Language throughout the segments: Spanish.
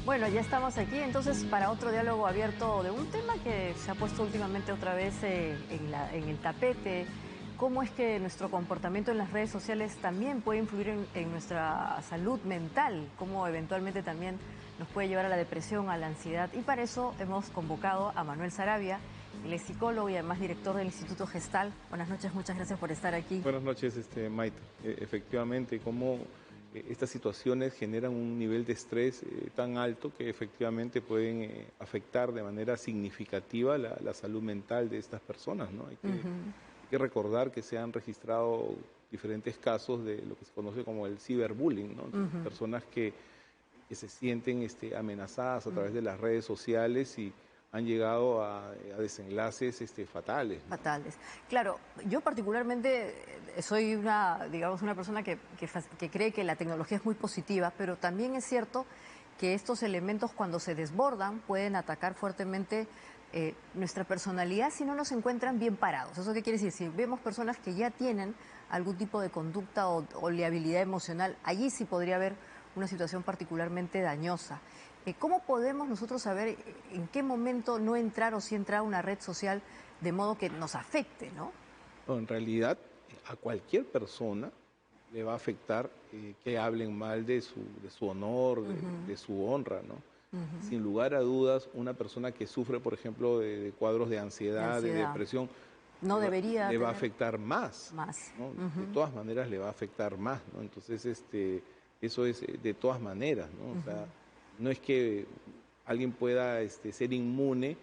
Bueno, ya estamos aquí entonces para otro diálogo abierto de un tema que se ha puesto últimamente otra vez en el tapete. ¿Cómo es que nuestro comportamiento en las redes sociales también puede influir en nuestra salud mental? ¿Cómo eventualmente también nos puede llevar a la depresión, a la ansiedad? Y para eso hemos convocado a Manuel Sarabia. Él es psicólogo y además director del Instituto Gestal. Buenas noches, muchas gracias por estar aquí. Buenas noches, Maite. Efectivamente, cómo estas situaciones generan un nivel de estrés tan alto que efectivamente pueden afectar de manera significativa la salud mental de estas personas, ¿no? Hay que recordar que se han registrado diferentes casos de lo que se conoce como el ciberbullying, ¿no? Entonces, personas que se sienten amenazadas a través de las redes sociales y han llegado a desenlaces fatales, ¿no? Fatales. Claro, yo particularmente soy digamos, una persona que cree que la tecnología es muy positiva, pero también es cierto que estos elementos cuando se desbordan pueden atacar fuertemente nuestra personalidad si no nos encuentran bien parados. ¿Eso qué quiere decir? Si vemos personas que ya tienen algún tipo de conducta o liabilidad emocional, allí sí podría haber una situación particularmente dañosa. ¿Cómo podemos nosotros saber en qué momento no entrar o sí entrar a una red social de modo que nos afecte, ¿no? No, en realidad, a cualquier persona le va a afectar que hablen mal de su honor, de su honra, ¿no? Sin lugar a dudas, una persona que sufre, por ejemplo, de cuadros de De ansiedad, de ansiedad. depresión, No debería le va a tener afectar más, más. ¿no? De todas maneras le va a afectar más, ¿no? Entonces, eso es de todas maneras, ¿no? O sea, no es que alguien pueda ser inmune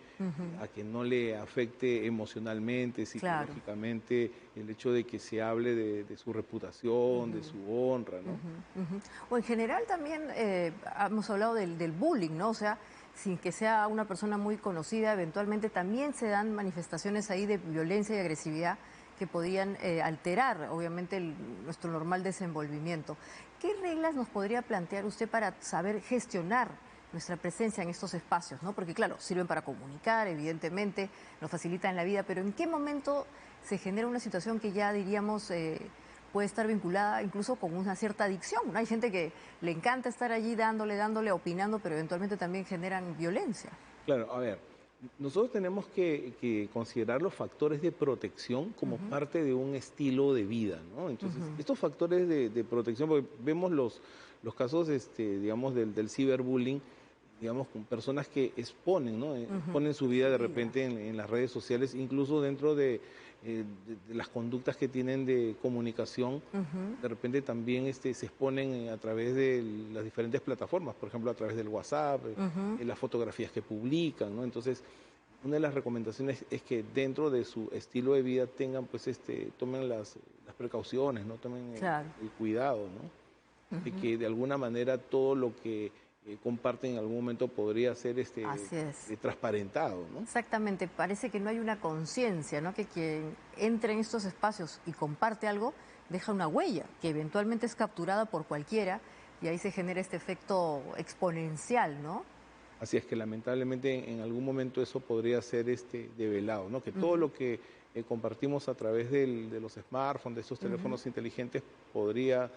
a que no le afecte emocionalmente, Claro. psicológicamente, el hecho de que se hable de su reputación, de su honra, ¿no? Ujú. O en general también hemos hablado del bullying, ¿no? O sea, sin que sea una persona muy conocida, eventualmente también se dan manifestaciones ahí de violencia y agresividad que podrían alterar, obviamente, nuestro normal desenvolvimiento. ¿Qué reglas nos podría plantear usted para saber gestionar nuestra presencia en estos espacios, ¿no? Porque claro, sirven para comunicar, evidentemente, nos facilitan la vida, pero ¿en qué momento se genera una situación que ya diríamos puede estar vinculada incluso con una cierta adicción, ¿no? Hay gente que le encanta estar allí dándole, opinando, pero eventualmente también generan violencia. Claro, a ver, nosotros tenemos que considerar los factores de protección como parte de un estilo de vida, ¿no? Entonces, estos factores de protección, porque vemos los casos, digamos, del ciberbullying, digamos, con personas que exponen, ¿no? Exponen su vida Su de vida. repente en las redes sociales, incluso dentro de las conductas que tienen de comunicación, de repente también se exponen a través de las diferentes plataformas, por ejemplo, a través del WhatsApp, las fotografías que publican, ¿no? Entonces, una de las recomendaciones es que dentro de su estilo de vida tengan, pues, tomen las precauciones, ¿no? Tomen Claro. el cuidado, ¿no? De que de alguna manera todo lo que comparten en algún momento podría ser Así es. transparentado, ¿no? Exactamente, parece que no hay una conciencia, ¿no? Que quien entra en estos espacios y comparte algo deja una huella que eventualmente es capturada por cualquiera y ahí se genera este efecto exponencial, ¿no? Así es que lamentablemente en algún momento eso podría ser develado, ¿no? Que todo Ujú, lo que compartimos a través de los smartphones, de estos ujú. teléfonos inteligentes, podría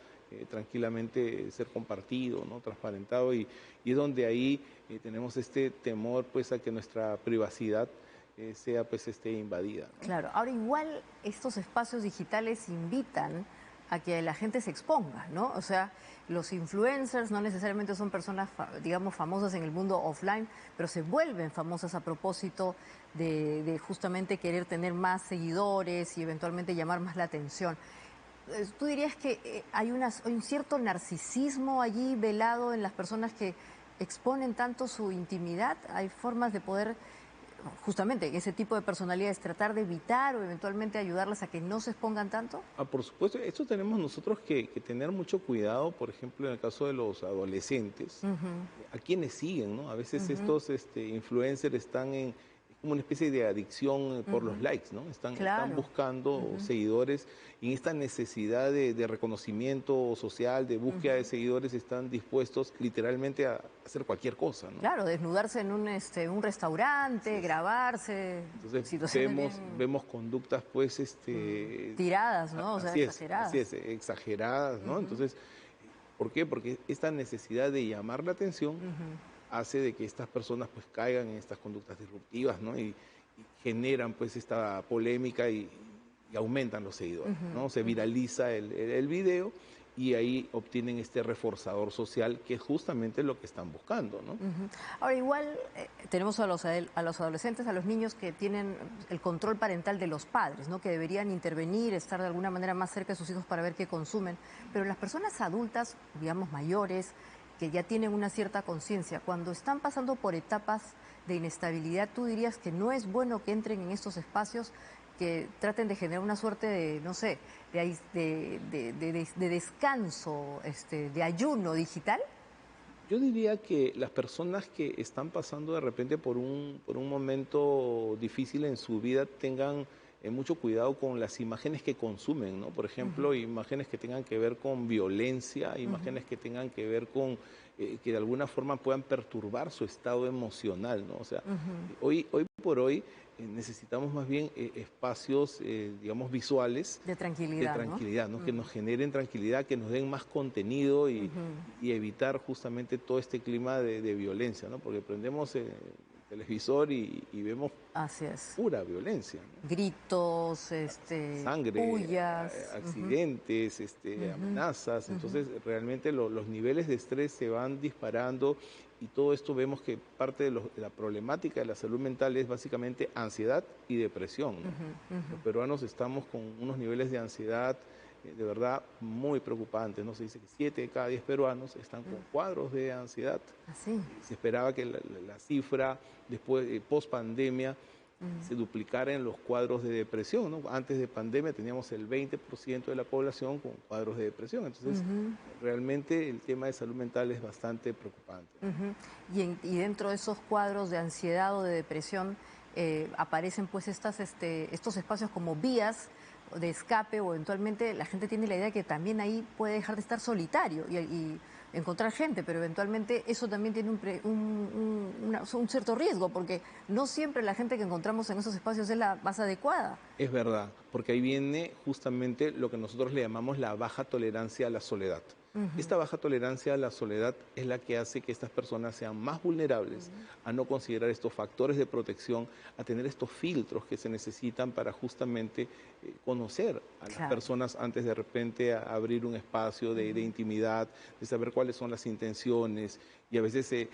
tranquilamente ser compartido, ¿no? Transparentado y es donde ahí tenemos este temor pues a que nuestra privacidad sea pues invadida, ¿no? Claro, ahora igual estos espacios digitales invitan a que la gente se exponga, ¿no? O sea, los influencers no necesariamente son personas, digamos, famosas en el mundo offline, pero se vuelven famosas a propósito de justamente querer tener más seguidores y eventualmente llamar más la atención. ¿Tú dirías que hay un cierto narcisismo allí velado en las personas que exponen tanto su intimidad? ¿Hay formas de poder justamente ese tipo de personalidades, tratar de evitar o eventualmente ayudarlas a que no se expongan tanto? Por supuesto, esto tenemos nosotros que tener mucho cuidado, por ejemplo, en el caso de los adolescentes, Ujú, a quienes siguen, ¿no? A veces ujú, estos influencers están es como una especie de adicción por los ujú. likes, ¿no? Están Claro. buscando Ujú, seguidores y en esta necesidad de reconocimiento social, de búsqueda de ujú. seguidores, están dispuestos literalmente a hacer cualquier cosa, ¿no? Claro, desnudarse en un Así restaurante, es. grabarse, Entonces situaciones bien vemos conductas pues tiradas, ¿no? O sea, así exageradas. es, exageradas, ¿no? Ujú, Entonces, ¿por qué? Porque esta necesidad de llamar la atención ujú. hace de que estas personas pues caigan en estas conductas disruptivas, ¿no? Y generan pues esta polémica y aumentan los seguidores, ¿no? Se viraliza el video y ahí obtienen este reforzador social que es justamente lo que están buscando, ¿no? Ahora, igual tenemos a los adolescentes, a los niños que tienen el control parental de los padres, ¿no? Que deberían intervenir, estar de alguna manera más cerca de sus hijos para ver qué consumen. Pero las personas adultas, digamos mayores, que ya tienen una cierta conciencia, cuando están pasando por etapas de inestabilidad, ¿tú dirías que no es bueno que entren en estos espacios, que traten de generar una suerte de, no sé, de descanso, de ayuno digital? Yo diría que las personas que están pasando de repente por un momento difícil en su vida tengan mucho cuidado con las imágenes que consumen, ¿no? Por ejemplo, imágenes que tengan que ver con violencia, imágenes que tengan que ver con que de alguna forma puedan perturbar su estado emocional, ¿no? O sea, hoy por hoy necesitamos más bien espacios, digamos, visuales de De tranquilidad, tranquilidad, ¿no? Que nos generen tranquilidad, que nos den más contenido y evitar justamente todo este clima de violencia, ¿no? Porque prendemos el televisor y vemos así es. pura violencia, ¿no? Gritos, Sangre, pullas. accidentes, amenazas. Entonces, realmente los niveles de estrés se van disparando y todo esto vemos que parte de la problemática de la salud mental es básicamente ansiedad y depresión, ¿no? Los peruanos estamos con unos niveles de ansiedad de verdad muy preocupantes, ¿no? Se dice que 7 de cada 10 peruanos están con cuadros de ansiedad. Así. Se esperaba que la cifra después, post pandemia, se duplicara en los cuadros de depresión, ¿no? Antes de pandemia teníamos el 20% de la población con cuadros de depresión. Entonces, realmente el tema de salud mental es bastante preocupante. Y dentro de esos cuadros de ansiedad o de depresión aparecen pues estos espacios como vías de escape, o eventualmente la gente tiene la idea que también ahí puede dejar de estar solitario y encontrar gente, pero eventualmente eso también tiene un cierto riesgo, porque no siempre la gente que encontramos en esos espacios es la más adecuada. Es verdad, porque ahí viene justamente lo que nosotros le llamamos la baja tolerancia a la soledad. Esta baja tolerancia a la soledad es la que hace que estas personas sean más vulnerables a no considerar estos factores de protección, a tener estos filtros que se necesitan para justamente conocer a las Claro. personas antes de repente abrir un espacio de intimidad, de saber cuáles son las intenciones, y a veces se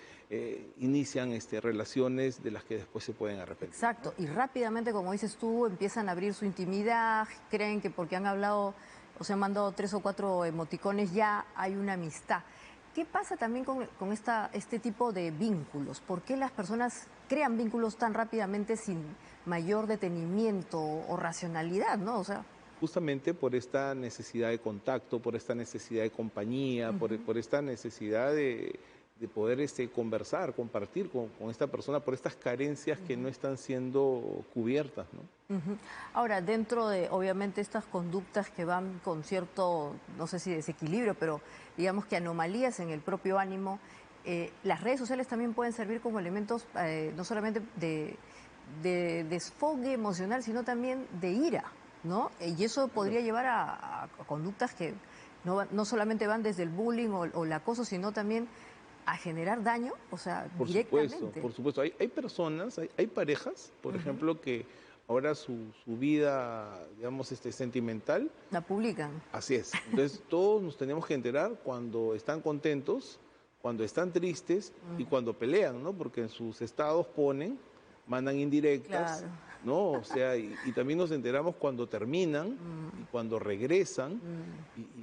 inician relaciones de las que después se pueden arrepentir. Exacto, y rápidamente, como dices tú, empiezan a abrir su intimidad, creen que porque han hablado o se han mandado 3 o 4 emoticones ya hay una amistad. ¿Qué pasa también con este tipo de vínculos? ¿Por qué las personas crean vínculos tan rápidamente sin mayor detenimiento o racionalidad, no? O sea, Justamente por esta necesidad de contacto, por esta necesidad de compañía, por esta necesidad de poder conversar, compartir con esta persona, por estas carencias que no están siendo cubiertas, ¿no? ahora, dentro de, obviamente, estas conductas que van con cierto, no sé si desequilibrio, pero digamos que anomalías en el propio ánimo, las redes sociales también pueden servir como elementos no solamente de desfogue emocional, sino también de ira, ¿no? Y eso podría llevar a conductas que no solamente van desde el bullying o el acoso, sino también a generar daño, o sea, Por supuesto, directamente. por supuesto. Hay personas, hay parejas, por ejemplo, que ahora su vida, digamos, sentimental, La publican. así es. Entonces, todos nos tenemos que enterar cuando están contentos, cuando están tristes y cuando pelean, ¿no? Porque en sus estados mandan indirectas, Claro. ¿no? O sea, y también nos enteramos cuando terminan y cuando regresan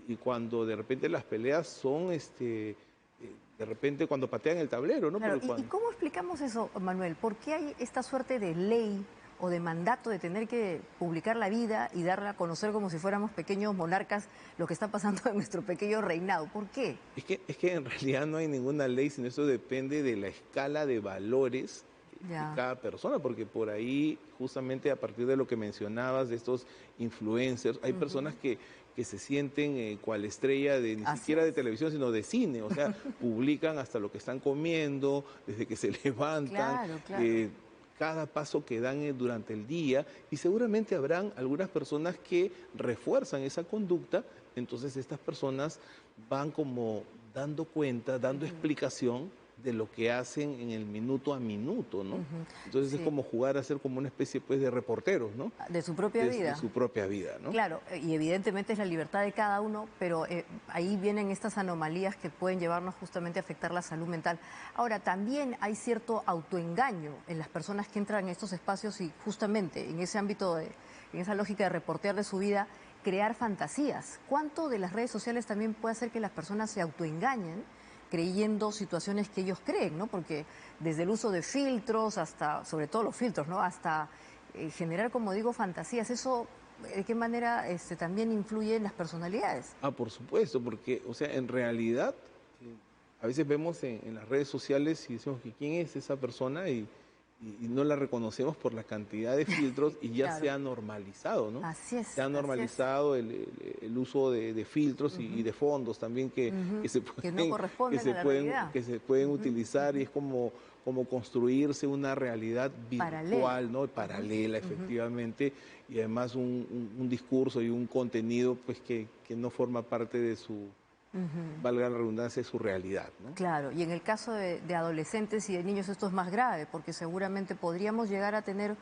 y cuando de repente las peleas son, de repente cuando patean el tablero, ¿no? Claro, Porque ¿y cómo explicamos eso, Manuel? ¿Por qué hay esta suerte de ley o de mandato de tener que publicar la vida y darla a conocer como si fuéramos pequeños monarcas lo que está pasando en nuestro pequeño reinado? ¿Por qué? Es que en realidad no hay ninguna ley, sino eso depende de la escala de valores de Ya. cada persona, porque por ahí, justamente a partir de lo que mencionabas, de estos influencers, hay personas que se sienten cual estrella de ni Así siquiera de es. televisión, sino de cine, o sea, publican hasta lo que están comiendo, desde que se levantan, Claro, claro. cada paso que dan durante el día, y seguramente habrán algunas personas que refuerzan esa conducta, entonces estas personas van como dando cuenta, dando explicación de lo que hacen en el minuto a minuto, ¿no? Entonces es Sí. como jugar a ser como una especie, pues, de reporteros, ¿no? De su propia De vida. su propia vida, ¿no? Claro, y evidentemente es la libertad de cada uno, pero ahí vienen estas anomalías que pueden llevarnos justamente a afectar la salud mental. Ahora, también hay cierto autoengaño en las personas que entran en estos espacios y justamente en ese ámbito, en esa lógica de reportear de su vida, crear fantasías. ¿Cuánto de las redes sociales también puede hacer que las personas se autoengañen creyendo situaciones que ellos creen, ¿no? Porque desde el uso de filtros hasta, sobre todo los filtros, ¿no? Hasta generar, como digo, fantasías, eso ¿de qué manera también influye en las personalidades? Ah, por supuesto, porque, o sea, en realidad, a veces vemos en las redes sociales y decimos que quién es esa persona y no la reconocemos por la cantidad de filtros y ya se Claro, ha normalizado, ¿no? así Se es, ha así es. normalizado el uso de filtros y de fondos también Ujú, que se que no pueden, corresponden a la realidad. que se pueden Ujú, utilizar y es como, como construirse una realidad paralela. virtual, ¿no? Ujú, Paralela, ujú, efectivamente, y además un discurso y un contenido pues que no forma parte de su, ujú. valga la redundancia, de su realidad, ¿no? Claro, y en el caso de adolescentes y de niños esto es más grave, porque seguramente podríamos llegar a tener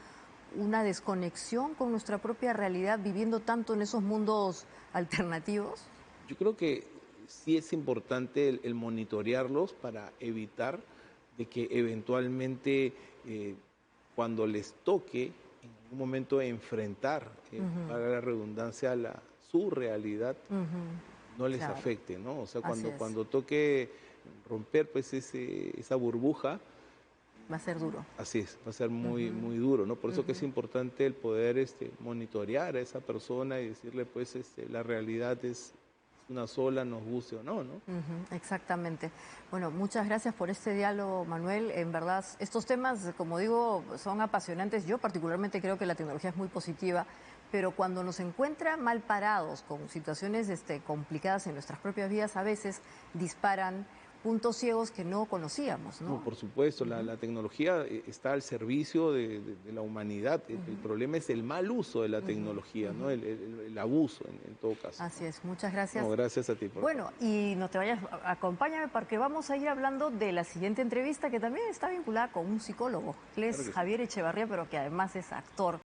una desconexión con nuestra propia realidad viviendo tanto en esos mundos alternativos. Yo creo que sí es importante el monitorearlos para evitar de que eventualmente cuando les toque en algún momento enfrentar, Ujú, para la redundancia, su realidad, ujú. no les Claro, afecte, ¿no? O sea, así es, cuando toque romper pues esa burbuja, va a ser duro. así es, va a ser muy, Ujú, muy duro, ¿no? Por eso que es ujú. importante el poder monitorear a esa persona y decirle, pues, la realidad es una sola, nos guste o no, ¿no? Ujú, exactamente. Bueno, muchas gracias por este diálogo, Manuel. En verdad, estos temas, como digo, son apasionantes. Yo particularmente creo que la tecnología es muy positiva, pero cuando nos encuentra mal parados con situaciones complicadas en nuestras propias vidas, a veces disparan puntos ciegos que no conocíamos, No, ¿no? por supuesto, la tecnología está al servicio de la humanidad. El problema es el mal uso de la tecnología, ¿no? El abuso en todo caso, Así ¿no? es, muchas No, gracias. gracias a ti por todo. Bueno, y no te vayas, acompáñame porque vamos a ir hablando de la siguiente entrevista que también está vinculada con un psicólogo. Él Claro es que sí. Javier Echevarría, pero que además es actor.